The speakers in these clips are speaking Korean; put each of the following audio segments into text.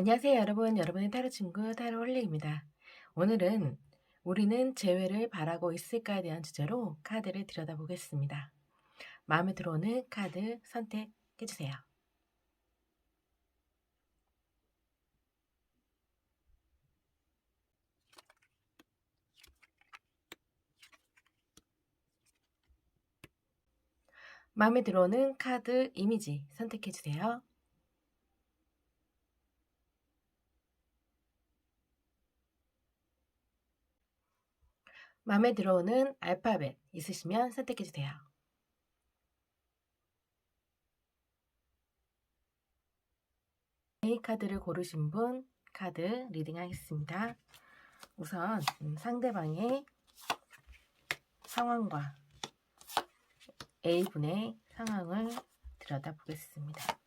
안녕하세요 여러분. 여러분의 타로 친구 타로 홀리입니다. 오늘은 우리는 재회를 바라고 있을까에 대한 주제로 카드를 들여다보겠습니다. 마음에 들어오는 카드 선택해주세요. 마음에 들어오는 카드 이미지 선택해주세요. 마음에 들어오는 알파벳 있으시면 선택해주세요. 이 카드를 고르신 분 카드 리딩 하겠습니다. 우선 상대방의 상황과 A분의 상황을 들여다보겠습니다.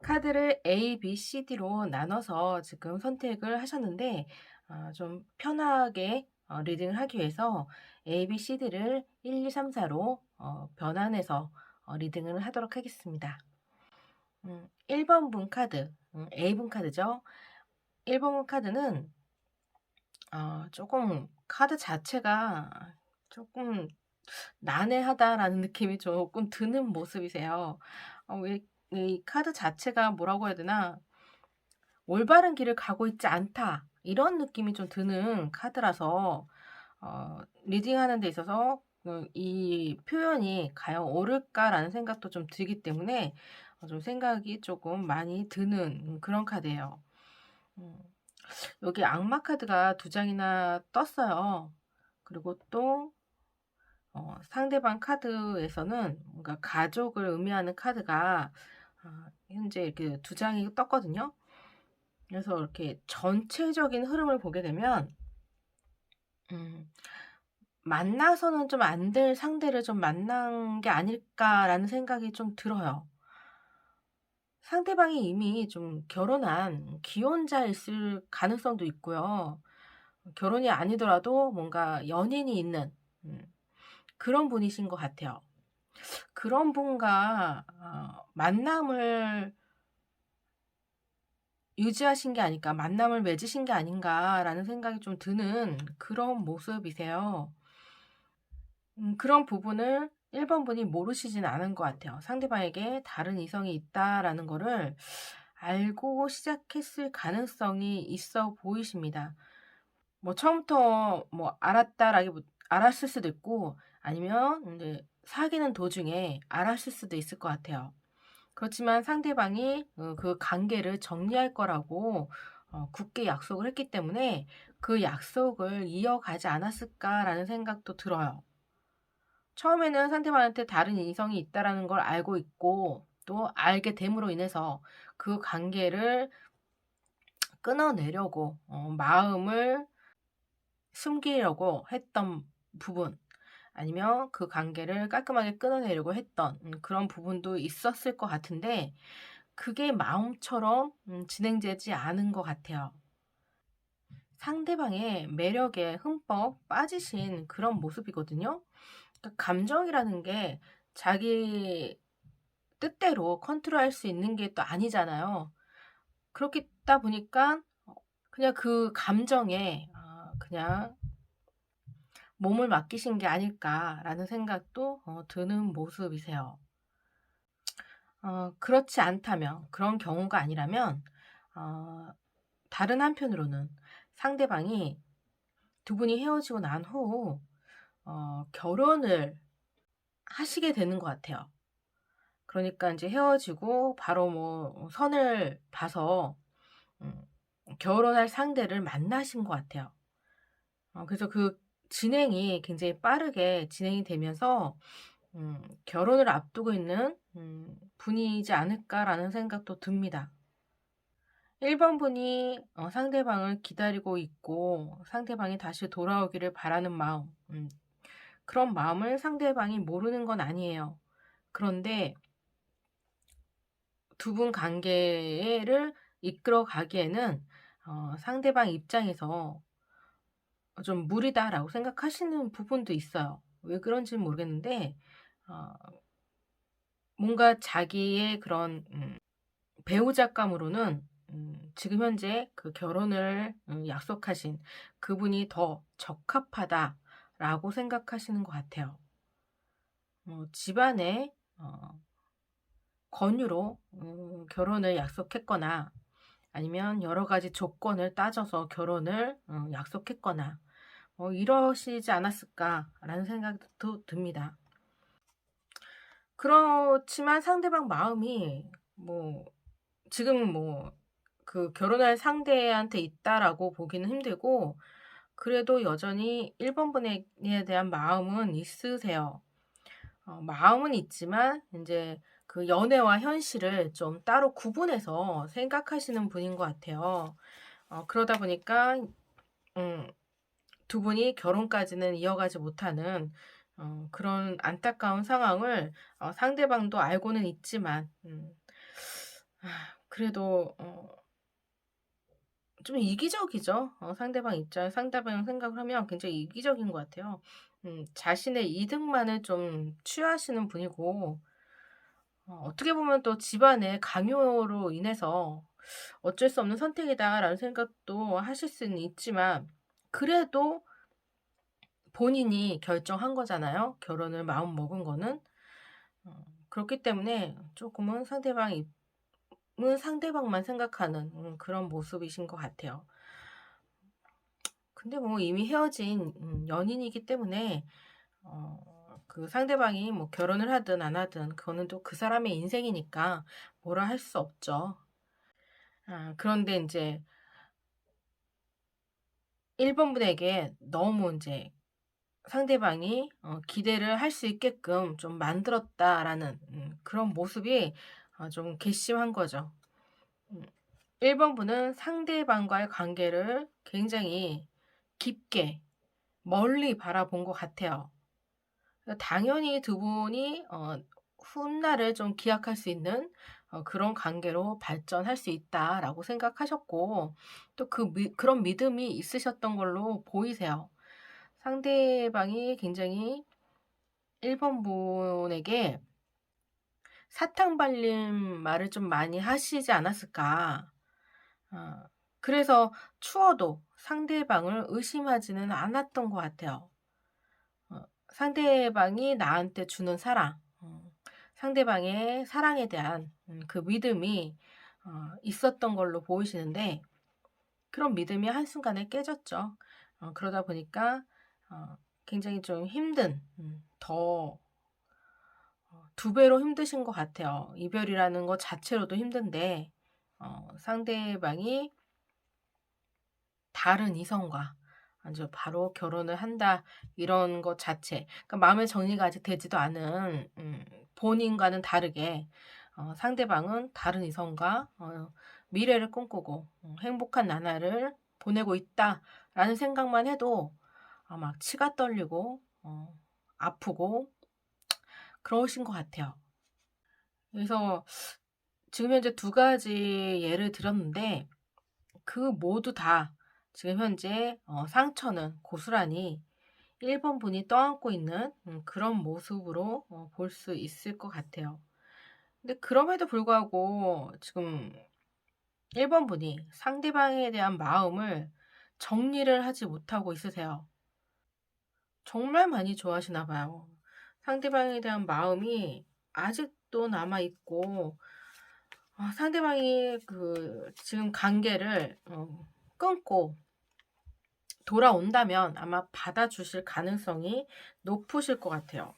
카드를 A, B, C, D로 나눠서 지금 선택을 하셨는데 좀 편하게 리딩을 하기 위해서 A, B, C, D를 1, 2, 3, 4로 변환해서 리딩을 하도록 하겠습니다. 1번 분 카드, A분 카드죠. 1번 분 카드는 조금 카드 자체가 조금 난해하다라는 느낌이 조금 드는 모습이세요. 왜 이 카드 자체가 뭐라고 해야 되나? 올바른 길을 가고 있지 않다. 이런 느낌이 좀 드는 카드라서 리딩하는 데 있어서 이 표현이 과연 옳을까라는 생각도 좀 들기 때문에 좀 생각이 조금 많이 드는 그런 카드예요. 음, 여기 악마 카드가 두 장이나 떴어요. 그리고 또 상대방 카드에서는 뭔가 가족을 의미하는 카드가 현재 이렇게 두 장이 떴거든요. 그래서 이렇게 전체적인 흐름을 보게 되면 음, 만나서는 좀 안 될 상대를 좀 만난 게 아닐까라는 생각이 좀 들어요. 상대방이 이미 좀 결혼한 기혼자였을 가능성도 있고요. 결혼이 아니더라도 뭔가 연인이 있는 그런 분이신 것 같아요. 그런 분과 만남을 유지하신 게 아닐까, 만남을 맺으신 게 아닌가라는 생각이 좀 드는 그런 모습이세요. 그런 부분을 1번 분이 모르시진 않은 것 같아요. 상대방에게 다른 이성이 있다라는 거를 알고 시작했을 가능성이 있어 보이십니다. 뭐 처음부터 뭐 알았을 수도 있고 아니면 이제 사귀는 도중에 알았을 수도 있을 것 같아요. 그렇지만 상대방이 그 관계를 정리할 거라고 굳게 약속을 했기 때문에 그 약속을 이어가지 않았을까라는 생각도 들어요. 처음에는 상대방한테 다른 이성이 있다라는 걸 알고 있고 또 알게 됨으로 인해서 그 관계를 끊어내려고 마음을 숨기려고 했던 부분 아니면 그 관계를 깔끔하게 끊어내려고 했던 그런 부분도 있었을 것 같은데 그게 마음처럼 진행되지 않은 것 같아요. 상대방의 매력에 흠뻑 빠지신 그런 모습이거든요. 그러니까 감정이라는 게 자기 뜻대로 컨트롤할 수 있는 게 또 아니잖아요. 그렇다 보니까 그냥 그 감정에 그냥 몸을 맡기신 게 아닐까라는 생각도 드는 모습이세요. 그렇지 않다면, 그런 경우가 아니라면 다른 한편으로는 상대방이 두 분이 헤어지고 난 후 결혼을 하시게 되는 것 같아요. 그러니까 이제 헤어지고 바로 뭐 선을 봐서 음 결혼할 상대를 만나신 것 같아요. 그래서 그 진행이 굉장히 빠르게 진행이 되면서 '결혼을 앞두고 있는 분이지 않을까.'라는 생각도 듭니다. 1번 분이 상대방을 기다리고 있고 상대방이 다시 돌아오기를 바라는 마음 그런 마음을 상대방이 모르는 건 아니에요. 그런데 두 분 관계를 이끌어 가기에는 상대방 입장에서 좀 무리다라고 생각하시는 부분도 있어요. 왜 그런지는 모르겠는데 어 뭔가 자기의 그런 배우자감으로는 지금 현재 그 결혼을 약속하신 그분이 더 적합하다라고 생각하시는 것 같아요. 집안의 권유로 결혼을 약속했거나 아니면 여러 가지 조건을 따져서 결혼을 약속했거나 이러시지 않았을까라는 생각도 듭니다. 그렇지만 상대방 마음이 뭐 지금 뭐 그 결혼할 상대한테 있다라고 보기는 힘들고 그래도 여전히 1 번분에 대한 마음은 있으세요. 마음은 있지만 인제 그 연애와 현실을 좀 따로 구분해서 생각하시는 분인 것 같아요. 그러다 보니까 음 두 분이 결혼까지는 이어가지 못하는 그런 안타까운 상황을 상대방도 알고는 있지만 그래도 좀 이기적이죠. 상대방 입장 상대방 생각을 하면 굉장히 이기적인 것 같아요. 자신의 이득만을 좀 취하시는 분이고 어떻게 보면 또 집안의 강요로 인해서 '어쩔 수 없는 선택이다.'라는 생각도 하실 수는 있지만 그래도 본인이 결정한 거잖아요, 결혼을 마음먹은 거는. 그렇기 때문에 쪼끔은 상대방이 상대방만 생각하는 그런 모습이신 것 같아요. 근데 뭐 이미 헤어진 연인이기 때문에 그 상대방이 뭐 결혼을 하든 안 하든 그거는 또 그 사람의 인생이니까 뭐라 할 수 없죠. 그런데 인제 1 번분에게 너무 인제 상대방이 기대를 할 수 있게끔 좀 만들었다라는 그런 모습이 좀 괘씸한 거죠. 음 1 번분은 상대방과의 관계를 굉장히 깊게 멀리 바라본 것 같아요. 당연히 두 분이 훗날을 좀 기약할 수 있는 그런 관계로 발전할 수 있다라고 생각하셨고 또 그런 믿음이 있으셨던 걸로 보이세요. 상대방이 굉장히 1 번분에게 사탕 발린 말을 좀 많이 하시지 않았을까. 어 그래서 추워도 상대방을 의심하지는 않았던 것 같아요. 상대방이 나한테 주는 사랑, 상대방의 사랑에 대한 그 믿음이 있었던 걸로 보이시는데 그런 믿음이 한순간에 깨졌죠. 그러다 보니까 어 굉장히 좀 힘든 더 2 배로 힘드신 것 같아요. 이별이라는 것 자체로도 힘든데 상대방이 다른 이성과 아주 바로 결혼을 한다 이런 것 자체 그러니까 마음의 정리가 아직 되지도 않은 본인과는 다르게 상대방은 다른 이성과 미래를 꿈꾸고 행복한 나날을 보내고 있다라는 생각만 해도 막 치가 떨리고 아프고 그러신 것 같아요. 그래서 지금 현재 2 가지 예를 들었는데 그 모두 다 지금 현재 상처는 고스란히 1 번분이 떠안고 있는 그런 모습으로 볼 수 있을 것 같아요. 근데 그럼에도 불구하고 지금 1 번분이 상대방에 대한 마음을 정리를 하지 못하고 있으세요. 정말 많이 좋아하시나 봐요. 상대방에 대한 마음이 아직도 남아 있고 상대방이 그 지금 관계를 끊고 돌아온다면 아마 받아주실 가능성이 높으실 것 같아요.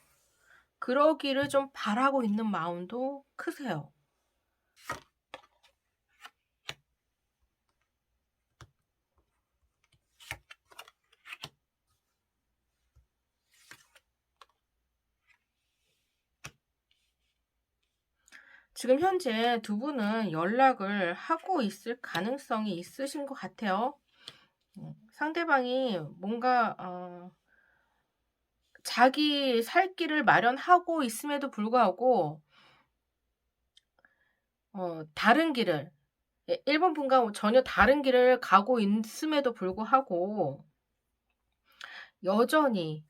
그러기를 좀 바라고 있는 마음도 크세요. 지금 현재 두 분은 연락을 하고 있을 가능성이 있으신 것 같아요. 상대방이 뭔가 자기 살 길을 마련하고 있음에도 불구하고 다른 길을 1 번 분과 전혀 다른 길을 가고 있음에도 불구하고 여전히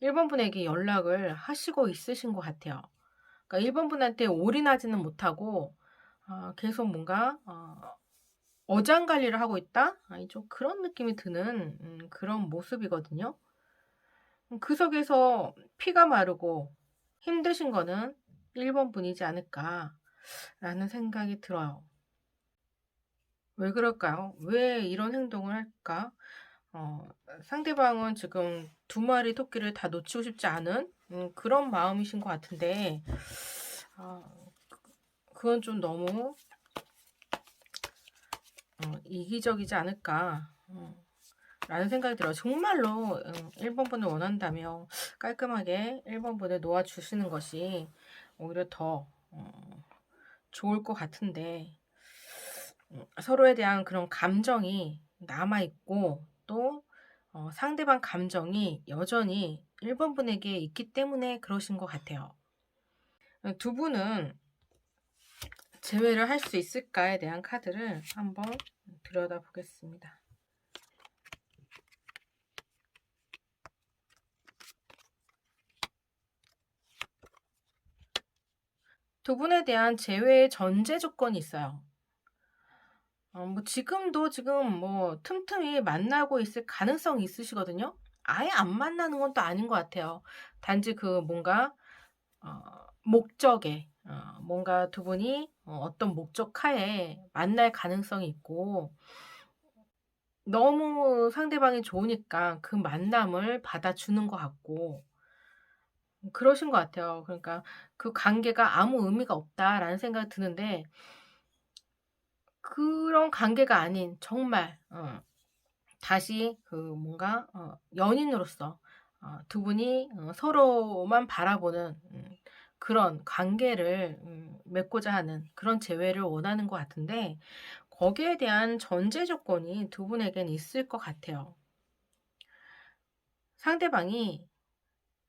1 번 분에게 연락을 하시고 있으신 것 같아요. 그러니까 1번 분한테 올인하지는 못하고 계속 뭔가 어장관리를 하고 있다? 아니 좀 그런 느낌이 드는 그런 모습이거든요. 그 속에서 피가 마르고 힘드신 거는 1번 분이지 않을까라는 생각이 들어요. 왜 그럴까요? 왜 이런 행동을 할까? 어 상대방은 지금 두 마리 토끼를 다 놓치고 싶지 않은 그런 마음이신 것 같은데 아 그건 좀 너무 이기적이지 않을까 라는 생각이 들어요. 정말로 1번 분을 원한다면 깔끔하게 1번 분을 놓아 주시는 것이 오히려 더 좋을 것 같은데 서로에 대한 그런 감정이 남아 있고 또 상대방 감정이 여전히 1번 분에게 있기 때문에 그러신 것 같아요. 두 분은 재회를 할 수 있을까에 대한 카드를 한번 들여다보겠습니다. 두 분에 대한 재회의 전제 조건이 있어요. 뭐 지금 뭐 틈틈이 만나고 있을 가능성이 있으시거든요. 아예 안 만나는 건 또 아닌 것 같아요. 단지 그 뭔가 목적에 뭔가 두 분이 어떤 목적하에 만날 가능성이 있고 너무 상대방이 좋으니까 그 만남을 받아주는 것 같고 그러신 것 같아요. 그러니까 '그 관계가 아무 의미가 없다.'라는 생각이 드는데 그런 관계가 아닌 정말 다시 그 뭔가 연인으로서 두 분이 서로만 바라보는 그런 관계를 맺고자 하는 그런 재회를 원하는 것 같은데 거기에 대한 전제 조건이 두 분에겐 있을 것 같아요. 상대방이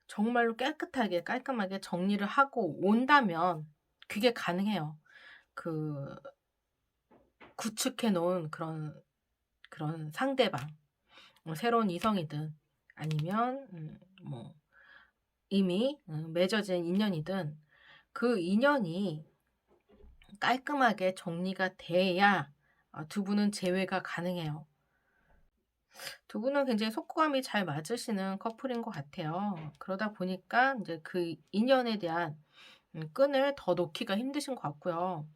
정말로 깨끗하게 깔끔하게 정리를 하고 온다면 그게 가능해요. 그 구축해 놓은 그런 상대방 새로운 이성이든 아니면 뭐 이미 맺어진 인연이든 그 인연이 깔끔하게 정리가 돼야 두 분은 재회가 가능해요. 두 분은 굉장히 속감이 잘 맞으시는 커플인 것 같아요. 그러다 보니까 이제 그 인연에 대한 끈을 더 놓기가 힘드신 것 같고요.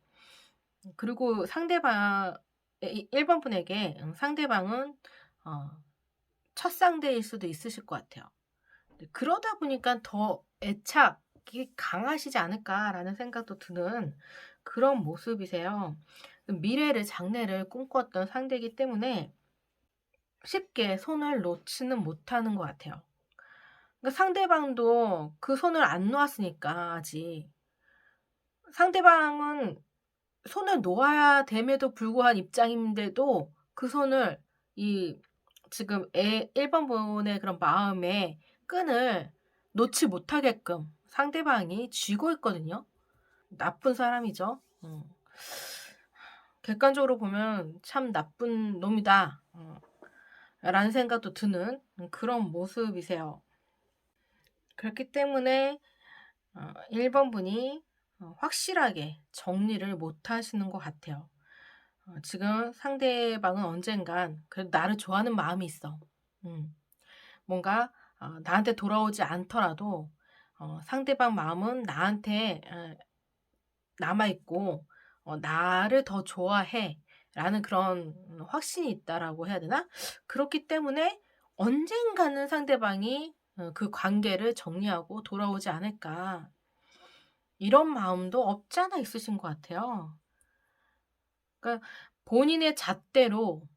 그리고 상대방 1번 분에게 상대방은 어 첫 상대일 수도 있으실 것 같아요. 네 그러다 보니까 더 애착이 강하시지 않을까라는 생각도 드는 그런 모습이세요. 미래를 장래를 꿈꿨던 상대이기 때문에 쉽게 손을 놓지는 못하는 것 같아요. 그러니까 상대방도 그 손을 안 놓았으니까 아직. 상대방은 손을 놓아야 됨에도 불구한 입장인데도 그 손을 이 지금 1번 분의 그런 마음의 끈을 놓지 못하게끔 상대방이 쥐고 있거든요. 나쁜 사람이죠. 객관적으로 보면 '참 나쁜 놈이다.' 라는 생각도 드는 그런 모습이세요. 그렇기 때문에 1번 분이 확실하게 정리를 못 하시는 것 같아요. 지금 상대방은 언젠간 그래도 나를 좋아하는 마음이 있어. 음. 뭔가 나한테 돌아오지 않더라도 상대방 마음은 나한테 남아 있고 '나를 더 좋아해.'라는 그런 확신이 있다라고 해야 되나? 그렇기 때문에 언젠가는 상대방이 그 관계를 정리하고 돌아오지 않을까. 이런 마음도 없지 않아 있으신 것 같아요. 그러니까 본인의 잣대로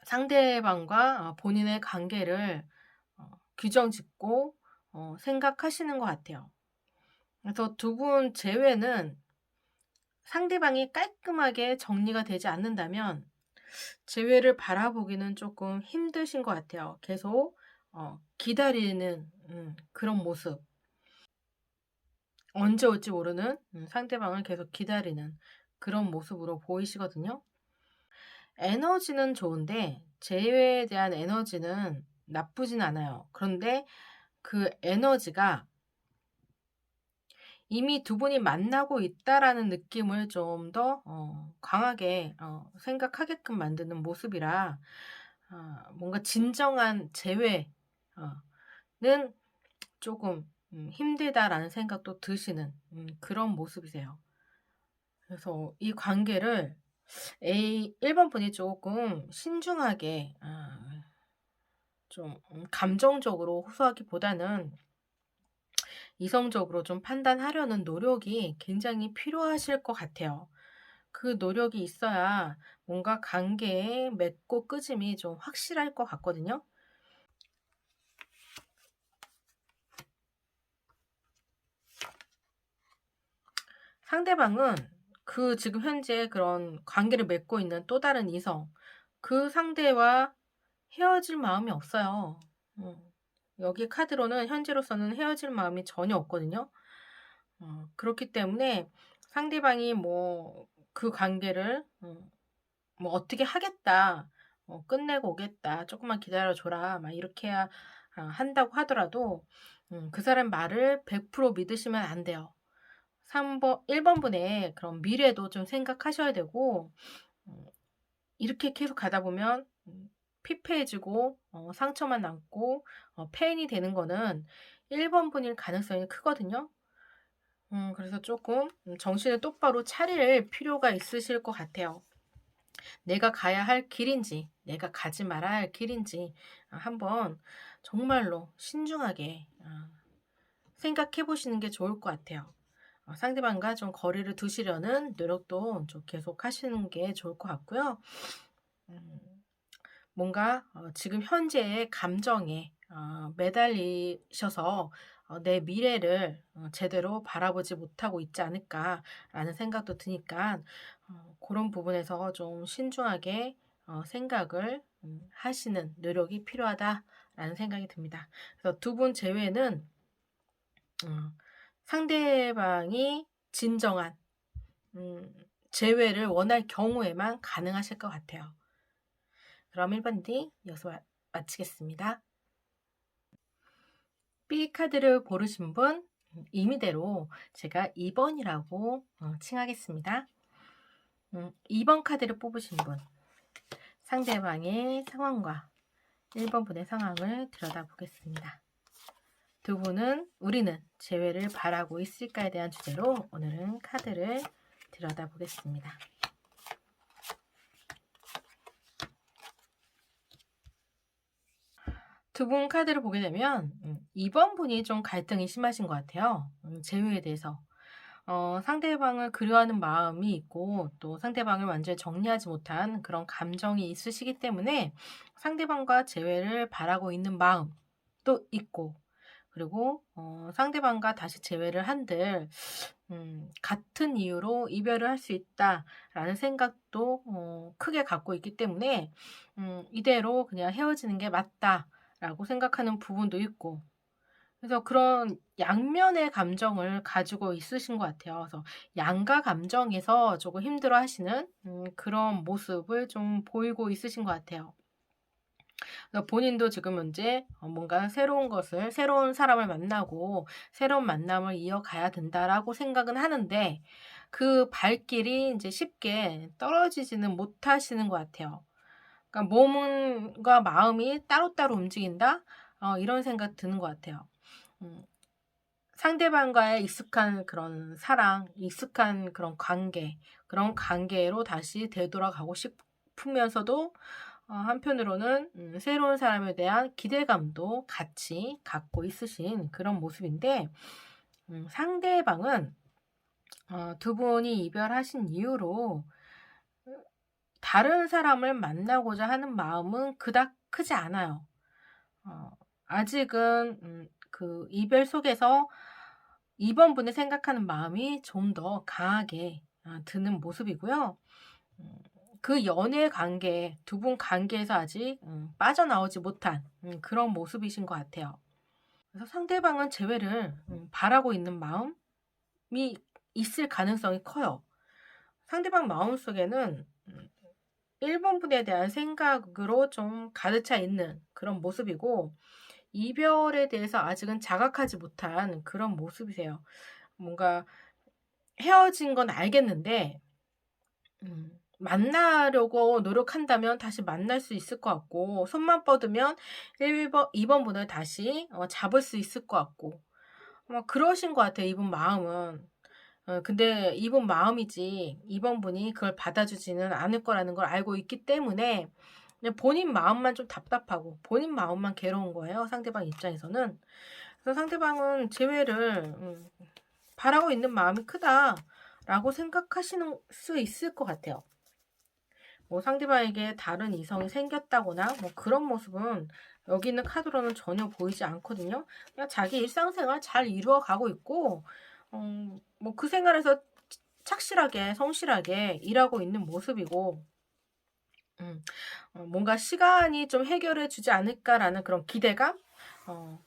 상대방과 본인의 관계를 규정 짓고 생각하시는 것 같아요. 그래서 두 분 제외는 상대방이 깔끔하게 정리가 되지 않는다면 재회를 바라보기는 조금 힘드신 것 같아요. 계속 기다리는 그런 모습. 언제 올지 모르는 상대방을 계속 기다리는 그런 모습으로 보이시거든요. 에너지는 좋은데 재회에 대한 에너지는 나쁘진 않아요. 그런데 그 에너지가 이미 두 분이 만나고 있다라는 느낌을 좀 더 강하게 생각하게끔 만드는 모습이라, 뭔가 진정한 재회 어 는 쪼금 '힘들다.'라는 생각도 드시는 그런 모습이세요. 그래서 이 관계를 1번 분이 쪼끔 신중하게, 좀 감정적으로 호소하기보다는 이성적으로 좀 판단하려는 노력이 굉장히 필요하실 것 같아요. 그 노력이 있어야 뭔가 관계의 맺고 끄짐이 좀 확실할 것 같거든요. 상대방은 그 지금 현재 그런 관계를 맺고 있는 또 다른 이성, 그 상대와 헤어질 마음이 없어요. 음. 여기 카드로는 현재로서는 헤어질 마음이 전혀 없거든요. 그렇기 때문에 상대방이 뭐 그 관계를 뭐 "어떻게 하겠다. 끝내고 오겠다. 조금만 기다려 줘라." 막 이렇게 한다고 하더라도 그 사람 말을 100% 믿으시면 안 돼요. 1번 분의 그런 미래도 좀 생각하셔야 되고, 음 이렇게 계속 가다 보면 피폐해지고 상처만 남고 폐인이 되는 거는 1번 분일 가능성이 크거든요. 그래서 조금 정신을 똑바로 차릴 필요가 있으실 것 같아요. 내가 가야 할 길인지 내가 가지 말아야 할 길인지 한번 정말로 신중하게 생각해 보시는 게 좋을 것 같아요. 상대방과 좀 거리를 두시려는 노력도 좀 계속하시는 게 좋을 것 같고요. 음 뭔가 지금 현재의 감정에 매달리셔서 '내 미래를 제대로 바라보지 못하고 있지 않을까.'라는 생각도 드니까 고런 부분에서 좀 신중하게 생각을 하시는 노력이 필요하다라는 생각이 듭니다. 그래서 두 분 제외는 상대방이 진정한 음 재회를 원할 경우에만 가능하실 것 같아요. 그럼 1번 D 여기서 마치겠습니다. B 카드를 고르신 분 임의대로 제가 2 번이라고 칭하겠습니다. 2번 카드를 뽑으신 분, 상대방의 상황과 1번 분의 상황을 들여다보겠습니다. 두 분은 '우리는 재회를 바라고 있을까?'에 대한 주제로 오늘은 카드를 들여다보겠습니다. 두 분 카드를 보게 되면 2번 분이 좀 갈등이 심하신 것 같아요. 재회에 대해서. 상대방을 그리워하는 마음이 있고 또 상대방을 완전히 정리하지 못한 그런 감정이 있으시기 때문에 상대방과 재회를 바라고 있는 마음도 있고, 그리고 상대방과 다시 재회를 한들 '같은 이유로 이별을 할 수 있다.'라는 생각도 크게 갖고 있기 때문에 '이대로 그냥 헤어지는 게 맞다.'라고 생각하는 부분도 있고, 그래서 그런 양면의 감정을 가지고 있으신 것 같아요. 그래서 양가 감정에서 조금 힘들어하시는 그런 모습을 좀 보이고 있으신 것 같아요. 그래서 본인도 지금 현재 뭔가 새로운 사람을 만나고 '새로운 만남을 이어가야 된다.'라고 생각은 하는데 그 발길이 인제 쉽게 떨어지지는 못하시는 것 같아요. 그러니까 '몸과 마음이 따로따로 움직인다.' 이런 생각 드는 것 같아요. 음 상대방과의 익숙한 그런 사랑, 익숙한 그런 관계, 그런 관계로 다시 되돌아가고 싶으면서도 한편으로는 새로운 사람에 대한 기대감도 같이 갖고 있으신 그런 모습인데, 상대방은 두 분이 이별하신 이후로 다른 사람을 만나고자 하는 마음은 그닥 크지 않아요. 어 아직은 그 이별 속에서 2번 분을 생각하는 마음이 좀 더 강하게 드는 모습이고요. 음 그 연애 관계, 두 분 관계에서 아직 빠져나오지 못한 그런 모습이신 것 같아요. 그래서 상대방은 재회를 바라고 있는 마음이 있을 가능성이 커요. 상대방 마음속에는 1번 분에 대한 생각으로 좀 가득 차 있는 그런 모습이고, 이별에 대해서 아직은 자각하지 못한 그런 모습이세요. 뭔가 헤어진 건 알겠는데 만나려고 노력한다면 다시 만날 수 있을 것 같고, 손만 뻗으면 2번 분을 다시 잡을 수 있을 것 같고, 그러신 것 같아요, 이분 마음은. 근데 이분 마음이지 2번 분이 그걸 받아주지는 않을 거라는 걸 알고 있기 때문에 그냥 본인 마음만 좀 답답하고 본인 마음만 괴로운 거예요, 상대방 입장에서는. 그래서 상대방은 재회를 바라고 있는 마음이 크다라고 생각하시는 수 있을 것 같아요. 뭐 상대방에게 다른 이성이 생겼다거나 뭐 그런 모습은 여기 있는 카드로는 전혀 보이지 않거든요. 그냥 자기 일상생활 잘 이루어가고 있고, 뭐 그 생활에서 착실하게 성실하게 일하고 있는 모습이고, 뭔가 시간이 좀 해결해 주지 않을까라는 그런 기대감?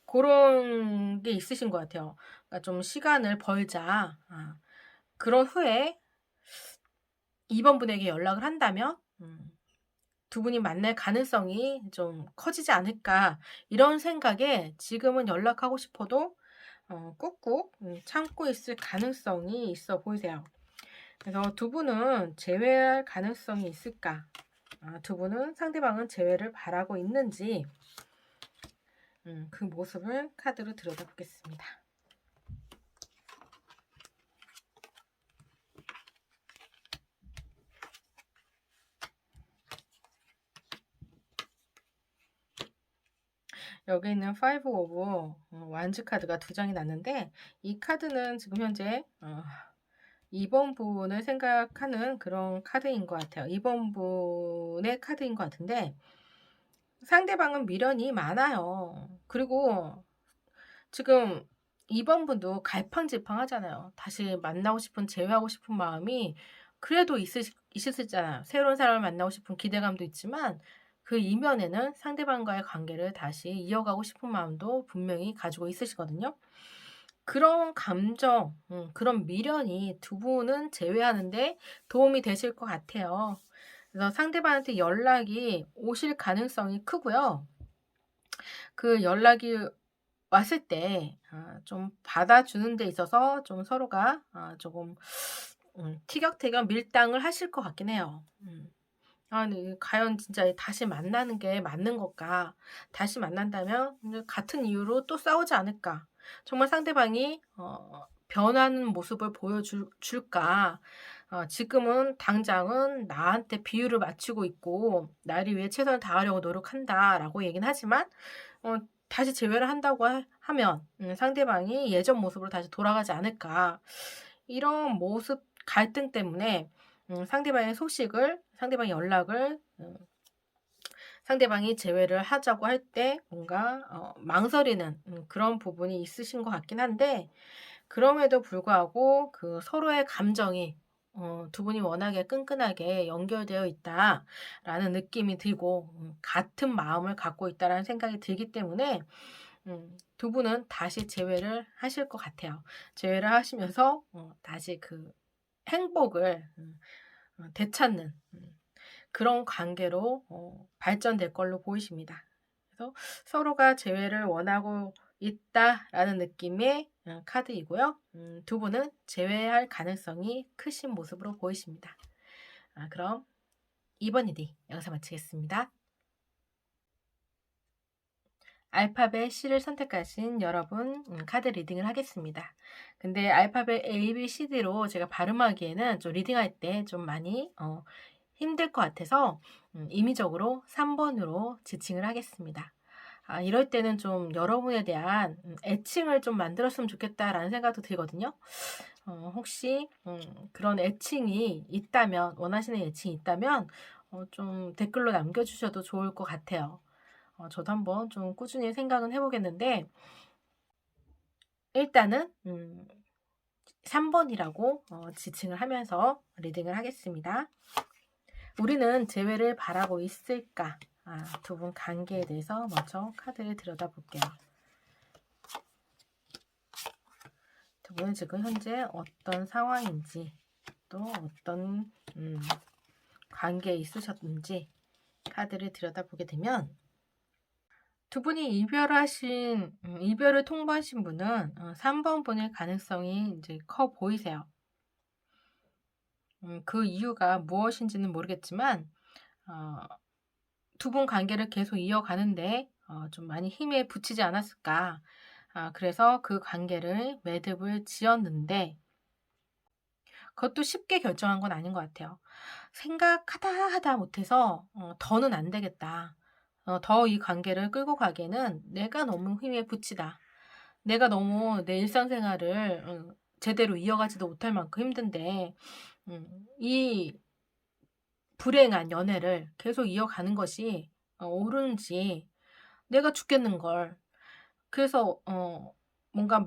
그런 게 있으신 것 같아요. 그러니까 좀 시간을 벌자. 그런 후에 2번 분에게 연락을 한다면, 두 분이 만날 가능성이 좀 커지지 않을까, 이런 생각에 지금은 연락하고 싶어도 꾹꾹 참고 있을 가능성이 있어 보이세요. 그래서 두 분은 재회할 가능성이 있을까? 두 분은 상대방은 재회를 바라고 있는지, 그 모습을 카드로 들여다보겠습니다. 여기 있는 파이브 오브 완즈 카드가 두 장이 났는데, 이 카드는 지금 현재 2번 분을 생각하는 그런 카드인 것 같아요. 2번 분의 카드인 것 같은데, 상대방은 미련이 많아요. 그리고 지금 2번 분도 갈팡질팡하잖아요. 다시 만나고 싶은, 재회하고 싶은 마음이 그래도 있으시잖아요. 새로운 사람을 만나고 싶은 기대감도 있지만, 그 이면에는 상대방과의 관계를 다시 이어가고 싶은 마음도 분명히 가지고 있으시거든요. 그런 감정, 그런 미련이 두 분은 제외하는데 도움이 되실 것 같아요. 그래서 상대방한테 연락이 오실 가능성이 크고요. 그 연락이 왔을 때 좀 받아주는 데 있어서 좀 서로가 조금 티격태격 밀당을 하실 것 같긴 해요. 네. 과연 진짜 다시 만나는 게 맞는 걸까? 다시 만난다면 같은 이유로 또 싸우지 않을까? 정말 상대방이 변하는 모습을 줄까? 지금은 당장은 나한테 비율을 맞추고 있고 나를 위해 최선을 다하려고 노력한다라고 얘기는 하지만, 다시 재회를 한다고 하면 상대방이 예전 모습으로 다시 돌아가지 않을까? 이런 모습 갈등 때문에 상대방의 연락을 상대방이 재회를 하자고 할 때 뭔가 망설이는 그런 부분이 있으신 것 같긴 한데, 그럼에도 불구하고 그 서로의 감정이 두 분이 워낙에 끈끈하게 연결되어 있다라는 느낌이 들고, 같은 마음을 갖고 있다라는 생각이 들기 때문에 두 분은 다시 재회를 하실 것 같아요. 재회를 하시면서 다시 그 행복을 되찾는 그런 관계로 발전될 걸로 보이십니다. 그래서 서로가 재회를 원하고 있다라는 느낌의 카드이고요. 두 분은 재회할 가능성이 크신 모습으로 보이십니다. 그럼 2번 리딩 여기서 마치겠습니다. 알파벳 C를 선택하신 여러분, 카드 리딩을 하겠습니다. 근데 알파벳 A, B, C, D로 제가 발음하기에는 좀 리딩할 때 좀 많이 힘들 것 같아서 임의적으로 3번으로 지칭을 하겠습니다. 이럴 때는 좀 여러분에 대한 애칭을 좀 만들었으면 좋겠다라는 생각도 들거든요. 혹시 그런 애칭이 있다면, 원하시는 애칭이 있다면 좀 댓글로 남겨주셔도 좋을 것 같아요. 저도 한번 좀 꾸준히 생각은 해보겠는데, 일단은 3번이라고 지칭을 하면서 리딩을 하겠습니다. 우리는 재회를 바라고 있을까? 두 분 관계에 대해서 먼저 카드를 들여다볼게요. 두 분은 지금 현재 어떤 상황인지, 또 어떤 관계에 있으셨는지 카드를 들여다보게 되면 두 분이 이별을 통보하신 분은 3번 분의 가능성이 이제 커 보이세요. 그 이유가 무엇인지는 모르겠지만 두 분 관계를 계속 이어가는데 좀 많이 힘에 부치지 않았을까. 그래서 그 관계를 매듭을 지었는데 그것도 쉽게 결정한 건 아닌 것 같아요. 생각하다 하다 못해서 더는 안 되겠다. 더 이 관계를 끌고 가기에는 내가 너무 힘에 부치다. 내가 너무 내 일상생활을 제대로 이어가지도 못할 만큼 힘든데 이 불행한 연애를 계속 이어가는 것이 옳은지 내가 죽겠는걸. 그래서 뭔가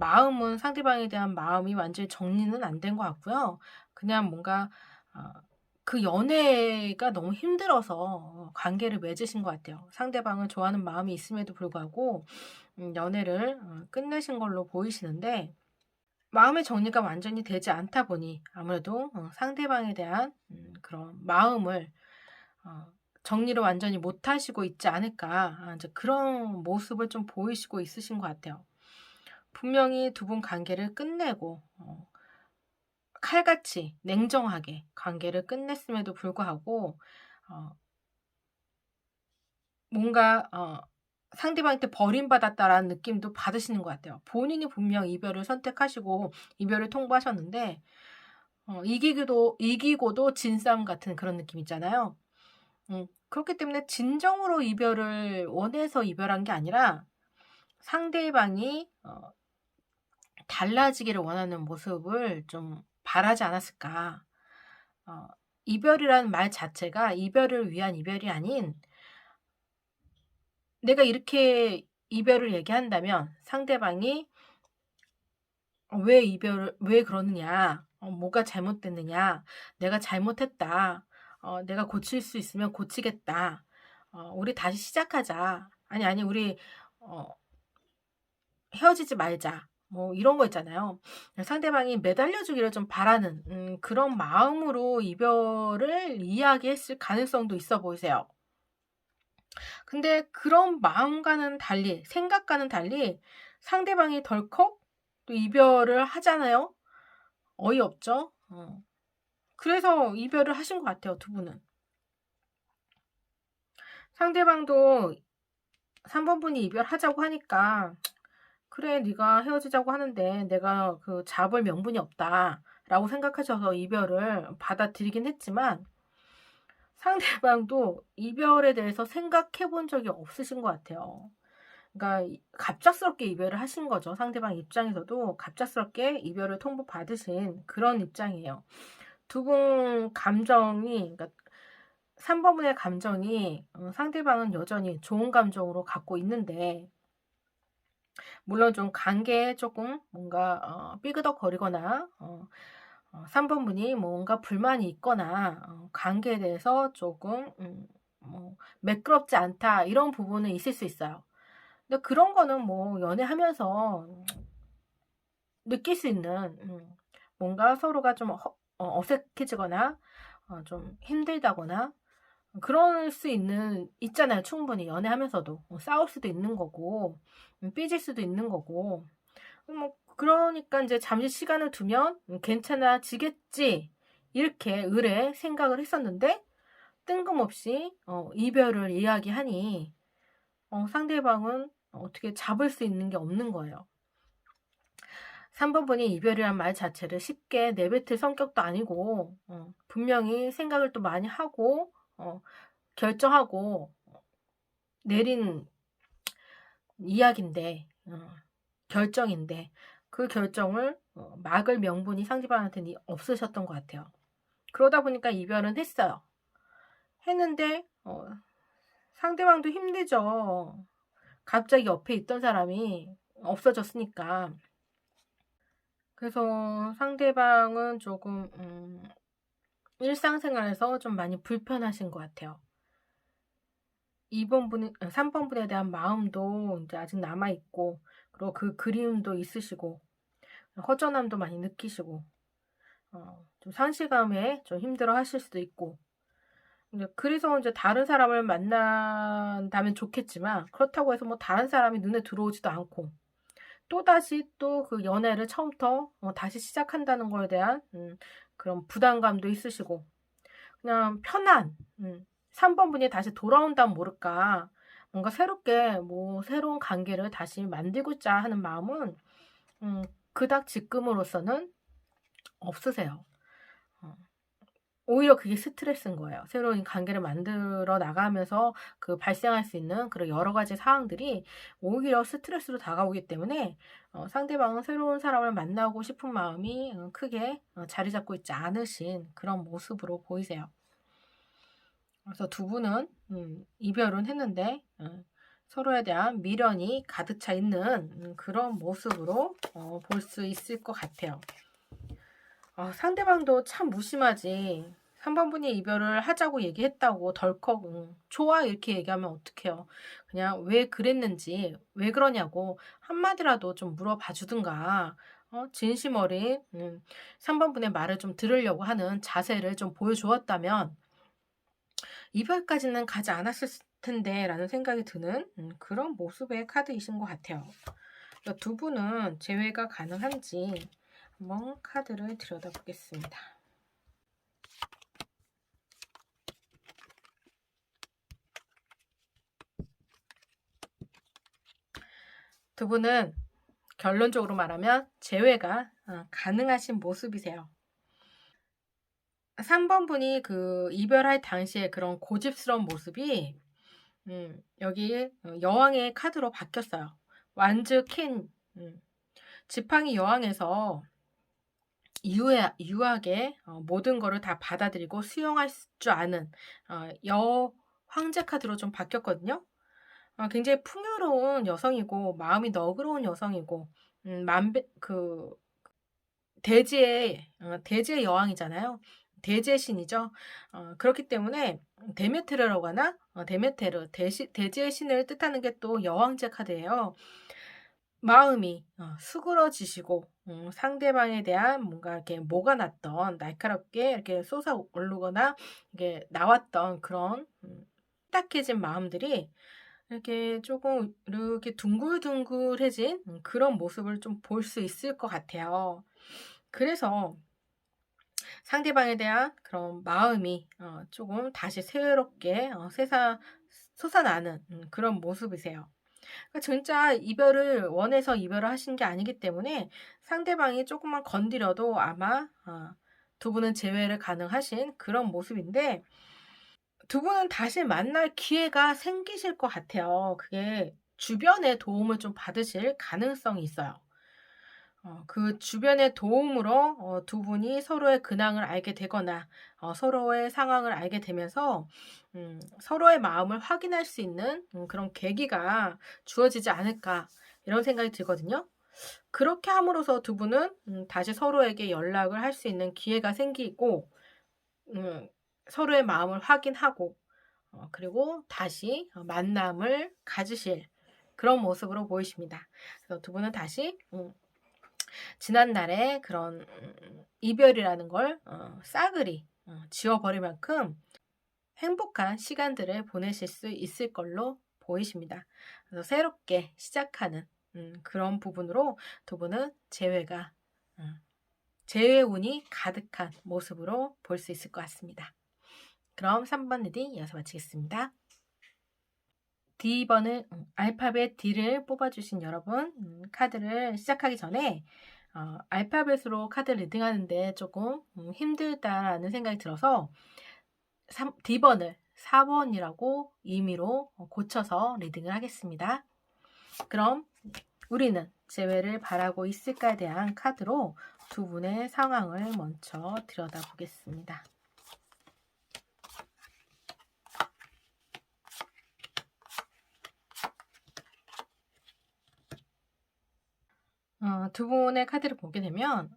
상대방에 대한 마음이 완전히 정리는 안 된 것 같고요. 그냥 뭔가 어 그 연애가 너무 힘들어서 관계를 맺으신 것 같아요. 상대방을 좋아하는 마음이 있음에도 불구하고 연애를 끝내신 걸로 보이시는데 마음의 정리가 완전히 되지 않다 보니 아무래도 상대방에 대한 그런 마음을 어 정리를 완전히 못 하시고 있지 않을까. 이제 그런 모습을 좀 보이시고 있으신 것 같아요. 분명히 두 분 관계를 끝내고 칼같이 냉정하게 관계를 끝냈음에도 불구하고 어 뭔가 상대방한테 버림받았다라는 느낌도 받으시는 것 같아요. 본인이 분명 이별을 선택하시고 이별을 통보하셨는데 이기고도 진 싸움 같은 그런 느낌 있잖아요. 그렇기 때문에 진정으로 이별을 원해서 이별한 게 아니라 상대방이 달라지기를 원하는 모습을 좀 바라지 않았을까. 어 이별이라는 말 자체가 이별을 위한 이별이 아닌 내가 이렇게 이별을 얘기한다면 상대방이 왜 그러느냐? 뭐가 잘못됐느냐? 내가 잘못했다. 내가 고칠 수 있으면 고치겠다. 우리 다시 시작하자. 아니, 우리 어 헤어지지 말자. 뭐 이런 거 있잖아요. 상대방이 매달려 주기를 좀 바라는 그런 마음으로 이별을 이야기했을 가능성도 있어 보이세요. 근데 그런 마음과는 달리 생각과는 달리 상대방이 덜컥 또 이별을 하잖아요. 어이없죠. 그래서 이별을 하신 것 같아요, 두 분은. 상대방도 3번 분이 이별하자고 하니까 "그래 네가 헤어지자고 하는데 내가 그 잡을 명분이 없다."라고 생각하셔서 이별을 받아들이긴 했지만 상대방도 이별에 대해서 생각해 본 적이 없으신 것 같아요. 그러니까 갑작스럽게 이별을 하신 거죠. 상대방 입장에서도 갑작스럽게 이별을 통보받으신 그런 입장이에요. 두 분 감정이 그러니까 3 번분의 감정이 상대방은 여전히 좋은 감정으로 갖고 있는데 물론 좀 관계에 조금 뭔가 삐그덕거리거나 3 번분이 뭔가 불만이 있거나 관계에 대해서 조금 뭐 '매끄럽지 않다.' 이런 부분은 있을 수 있어요. 근데 그런 거는 뭐 연애하면서 느낄 수 있는 뭔가 서로가 좀 어색해지거나 좀 힘들다거나 그럴 수 있잖아요 충분히 연애하면서도. 싸울 수도 있는 거고 삐질 수도 있는 거고. 뭐 그러니까 인제 '잠시 시간을 두면 괜찮아지겠지.' 이렇게 을에 생각을 했었는데 뜬금없이 이별을 이야기하니 상대방은 어떻게 잡을 수 있는 게 없는 거예요. 3 번분이 이별이란 말 자체를 쉽게 내뱉을 성격도 아니고 분명히 생각을 또 많이 하고 결정하고 내린 이야기인데 결정인데 그 결정을 막을 명분이 상대방한테는 없으셨던 것 같아요. 그러다 보니까 이별은 했어요. 했는데 상대방도 힘들죠. 갑자기 옆에 있던 사람이 없어졌으니까. 그래서 상대방은 조금 일상생활에서 좀 많이 불편하신 것 같아요. 3 번분에 대한 마음도 인제 아직 남아 있고 그리고 그 그리움도 있으시고 허전함도 많이 느끼시고 좀 상실감에 좀 힘들어하실 수도 있고 근데 그래서 이제 다른 사람을 만난다면 좋겠지만 그렇다고 해서 뭐 다른 사람이 눈에 들어오지도 않고 또다시 또 그 연애를 처음부터 다시 시작한다는 거에 대한 그런 부담감도 있으시고 그냥 편한 3 번분이 다시 돌아온다면 모를까 뭔가 새롭게 뭐 새로운 관계를 다시 만들고자 하는 마음은 음 그닥 지금으로서는 없으세요. 어. 오히려 그게 스트레스인 거예요. 새로운 관계를 만들어 나가면서 그 발생할 수 있는 그런 여러 가지 상황들이 오히려 스트레스로 다가오기 때문에 상대방은 새로운 사람을 만나고 싶은 마음이 크게 자리 잡고 있지 않으신 그런 모습으로 보이세요. 그래서 두 분은 이별은 했는데 서로에 대한 미련이 가득 차 있는 그런 모습으로 볼 수 있을 것 같아요. 상대방도 참 무심하지. 3 번분이 이별을 하자고 얘기했다고 덜컥 "좋아." 이렇게 얘기하면 어떡해요. 그냥 왜 그랬는지 왜 그러냐고 한마디라도 좀 물어봐 주든가 진심 어린 3 번분의 말을 좀 들으려고 하는 자세를 좀 보여 주었다면 '이별까지는 가지 않았을 텐데.'라는 생각이 드는 그런 모습의 카드이신 것 같아요. 그러니까 두 분은 재회가 가능한지 한번 카드를 들여다보겠습니다. 두 분은 결론적으로 말하면 재회가 가능하신 모습이세요. 3 번분이 그 이별할 당시에 그런 고집스러운 모습이 여기 여왕의 카드로 바뀌었어요. 완즈 퀸 지팡이 여왕에서 유하게 모든 거를 다 받아들이고 수용할 줄 아는 여황제 카드로 좀 바뀌었거든요. 굉장히 풍요로운 여성이고 마음이 너그러운 여성이고 만배 그 대지의 여왕이잖아요. 대지의 신이죠. 그렇기 때문에 데메테르라고 하나? 데메테르 대지의 신을 뜻하는 게 또 여왕제 카드예요. 마음이 수그러지시고 상대방에 대한 뭔가 이렇게 목아 났던 날카롭게 이렇게 솟아오르거나 이게 나왔던 그런 딱해진 마음들이 이렇게 조금 이렇게 둥글둥글해진 그런 모습을 좀 볼 수 있을 것 같아요. 그래서 상대방에 대한 그런 마음이 조금 다시 새롭게 솟아나는 그런 모습이세요. 그러니까 진짜 이별을 원해서 이별을 하신 게 아니기 때문에 상대방이 조금만 건드려도 아마 두 분은 재회를 가능하신 그런 모습인데 두 분은 다시 만날 기회가 생기실 것 같아요. 그게 주변의 도움을 좀 받으실 가능성이 있어요. 그 주변의 도움으로 두 분이 서로의 근황을 알게 되거나 서로의 상황을 알게 되면서 서로의 마음을 확인할 수 있는 그런 계기가 주어지지 않을까 이런 생각이 들거든요. 그렇게 함으로써 두 분은 다시 서로에게 연락을 할 수 있는 기회가 생기고 음 서로의 마음을 확인하고 그리고 다시 만남을 가지실 그런 모습으로 보이십니다. 그래서 두 분은 다시 지난날의 그런 이별이라는 걸 싸그리 지워 버릴 만큼 행복한 시간들을 보내실 수 있을 걸로 보이십니다. 그래서 새롭게 시작하는 그런 부분으로 두 분은 재회 운이 가득한 모습으로 볼 수 있을 것 같습니다. 그럼 3번 리딩 이어서 마치겠습니다. D번을 알파벳 D를 뽑아주신 여러분 카드를 시작하기 전에 알파벳으로 카드 리딩하는데 조금 힘들다라는 생각이 들어서 D번을 4번이라고 임의로 고쳐서 리딩을 하겠습니다. 그럼 우리는 재회를 바라고 있을까에 대한 카드로 두 분의 상황을 먼저 들여다보겠습니다. 두 분의 카드를 보게 되면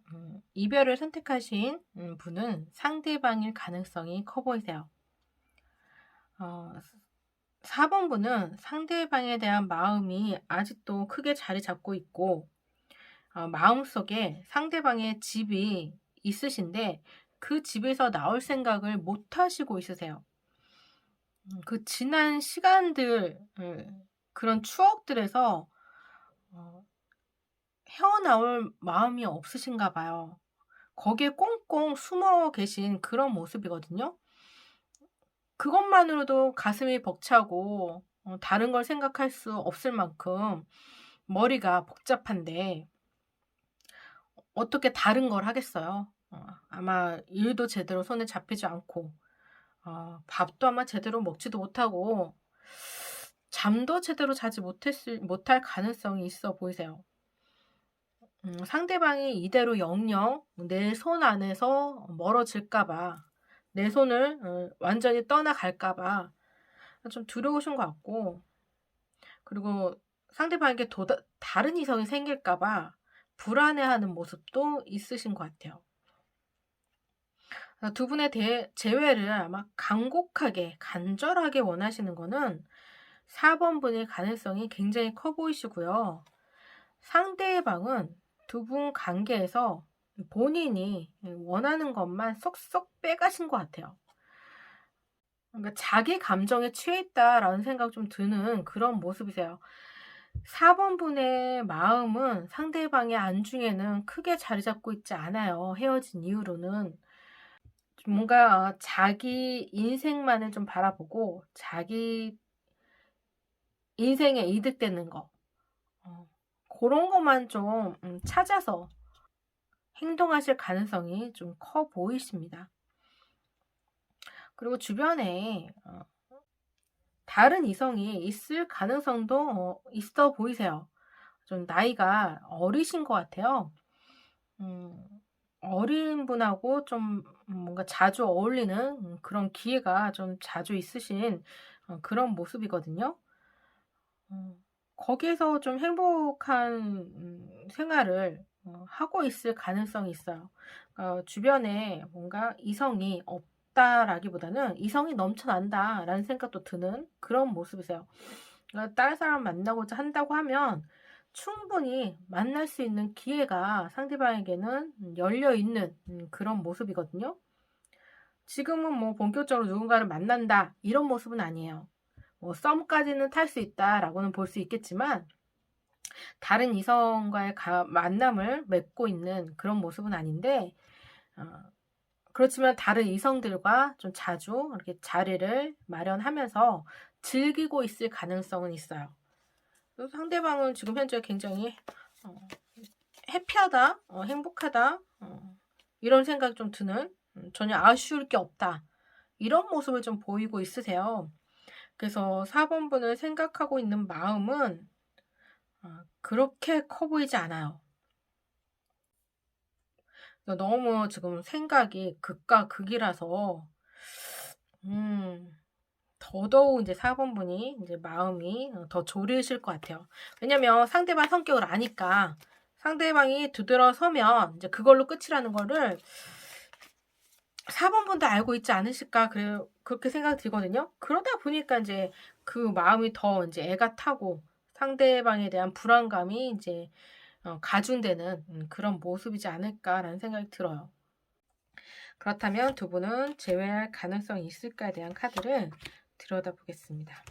이별을 선택하신 분은 상대방일 가능성이 커 보이세요. 4번 분은 상대방에 대한 마음이 아직도 크게 자리 잡고 있고 마음속에 상대방의 집이 있으신데 그 집에서 나올 생각을 못 하시고 있으세요. 그 지난 시간들, 그런 추억들에서 어 헤어나올 마음이 없으신가 봐요. 거기에 꽁꽁 숨어 계신 그런 모습이거든요. 그것만으로도 가슴이 벅차고 다른 걸 생각할 수 없을 만큼 머리가 복잡한데 어떻게 다른 걸 하겠어요. 아마 일도 제대로 손에 잡히지 않고 밥도 아마 제대로 먹지도 못하고 잠도 제대로 자지 못할 가능성이 있어 보이세요. 상대방이 이대로 영영 내 손 안에서 멀어질까 봐, 내 손을 완전히 떠나갈까 봐 좀 두려우신 것 같고, 그리고 상대방에게 다른 이성이 생길까 봐 불안해하는 모습도 있으신 것 같아요. 두 분의 재회를 아마 간곡하게, 간절하게 원하시는 거는 4번 분의 가능성이 굉장히 커 보이시고요. 상대방은 두 분 관계에서 본인이 원하는 것만 쏙쏙 빼가신 것 같아요. 그러니까 자기 감정에 취해 있다라는 생각 좀 드는 그런 모습이세요. 4번 분의 마음은 상대방의 안중에는 크게 자리 잡고 있지 않아요. 헤어진 이후로는. 좀 뭔가 자기 인생만을 좀 바라보고 자기 인생에 이득되는 거, 어 런 것만 좀 찾아서 행동하실 가능성이 좀 커 보이십니다. 그리고 주변에 다른 이성이 있을 가능성도 있어 보이세요. 좀 나이가 어리신 것 같아요. 음 어린 분하고 좀 뭔가 자주 어울리는 그런 기회가 좀 자주 있으신 그런 모습이거든요. 어 거기에서 좀 행복한 생활을 하고 있을 가능성이 있어요. 주변에 뭔가 이성이 없다라기보다는 '이성이 넘쳐난다.'라는 생각도 드는 그런 모습이세요. 다른 사람 만나고자 한다고 하면 충분히 만날 수 있는 기회가 상대방에게는 열려 있는 그런 모습이거든요. 지금은 뭐 본격적으로 누군가를 만난다 이런 모습은 아니에요. 뭐 썸까지는 탈 수 있다라고는 볼 수 있겠지만 다른 이성과의 만남을 맺고 있는 그런 모습은 아닌데, 어, 그렇지만 다른 이성들과 좀 자주 이렇게 자리를 마련하면서 즐기고 있을 가능성은 있어요. 상대방은 지금 현재 굉장히 어, 해피하다, 행복하다, 이런 생각이 좀 드는, 전혀 아쉬울 게 없다. 이런 모습을 좀 보이고 있으세요. 그래서 4번 분을 생각하고 있는 마음은 그렇게 커 보이지 않아요. 너무 지금 생각이 극과 극이라서 음 더더욱 이제 4번 분이 이제 마음이 더 졸이실 것 같아요. 왜냐면 상대방 성격을 아니까 상대방이 두드러서면 이제 그걸로 끝이라는 거를 4번 분도 알고 있지 않으실까 그렇게 생각이 들거든요. 그러다 보니까 이제 그 마음이 더 이제 애가 타고 상대방에 대한 불안감이 이제 가중되는 그런 모습이지 않을까라는 생각이 들어요. 그렇다면 두 분은 재회할 가능성이 있을까에 대한 카드를 들여다보겠습니다.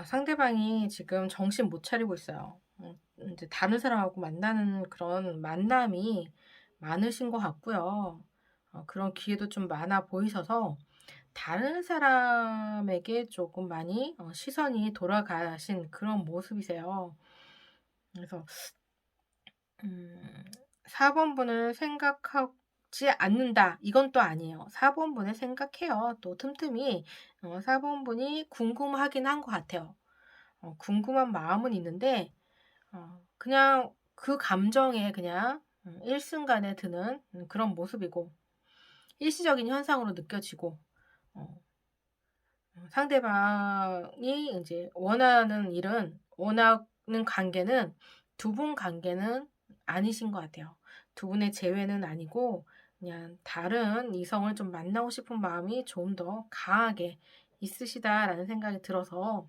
상대방이 지금 정신 못 차리고 있어요. 이제 다른 사람하고 만나는 그런 만남이 많으신 것 같고요. 그런 기회도 좀 많아 보이셔서 다른 사람에게 조금 많이 시선이 돌아가신 그런 모습이세요. 그래서 음 4번 분을 생각하지 않는다 이건 또 아니에요. 4번 분을 생각해요. 또 틈틈이 4번 분이 궁금하긴 한 것 같아요. 궁금한 마음은 있는데 그냥 그 감정에 그냥 일순간에 드는 그런 모습이고 일시적인 현상으로 느껴지고 어 상대방이 인제 원하는 관계는 두 분 관계는 아니신 것 같아요. 두 분의 재회는 아니고 그냥 다른 이성을 좀 만나고 싶은 마음이 좀 더 강하게 있으시다라는 생각이 들어서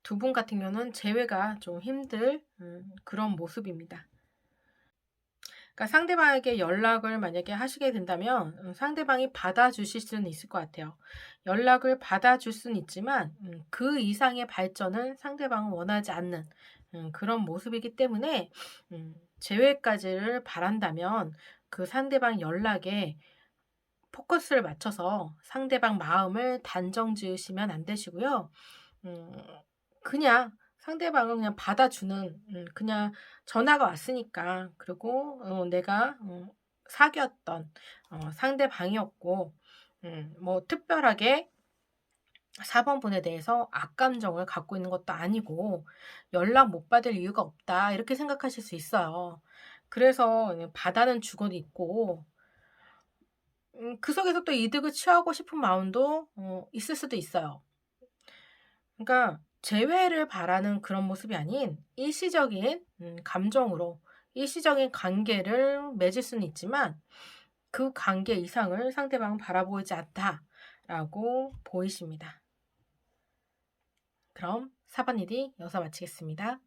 두 분 같은 경우는 재회가 좀 힘들 그런 모습입니다. 그러니까 상대방에게 연락을 만약에 하시게 된다면 상대방이 받아주실 수는 있을 것 같아요. 연락을 받아줄 수는 있지만 그 이상의 발전은 상대방은 원하지 않는 그런 모습이기 때문에 재회까지를 바란다면 그 상대방 연락에 포커스를 맞춰서 상대방 마음을 단정 지으시면 안 되시고요. 음 그냥 상대방은 그냥 받아주는 그냥 전화가 왔으니까 그리고 내가 사귀었던 상대방이었고 뭐 특별하게 4 번분에 대해서 악감정을 갖고 있는 것도 아니고 '연락 못 받을 이유가 없다.' 이렇게 생각하실 수 있어요. 그래서 받아는 주고는 있고 그 속에서 또 이득을 취하고 싶은 마음도 있을 수도 있어요. 그러니까 재회를 바라는 그런 모습이 아닌 일시적인 감정으로 일시적인 관계를 맺을 수는 있지만 그 관계 이상을 상대방은 바라보지 않다라고 보이십니다. 그럼 4번 일이 여기서 마치겠습니다.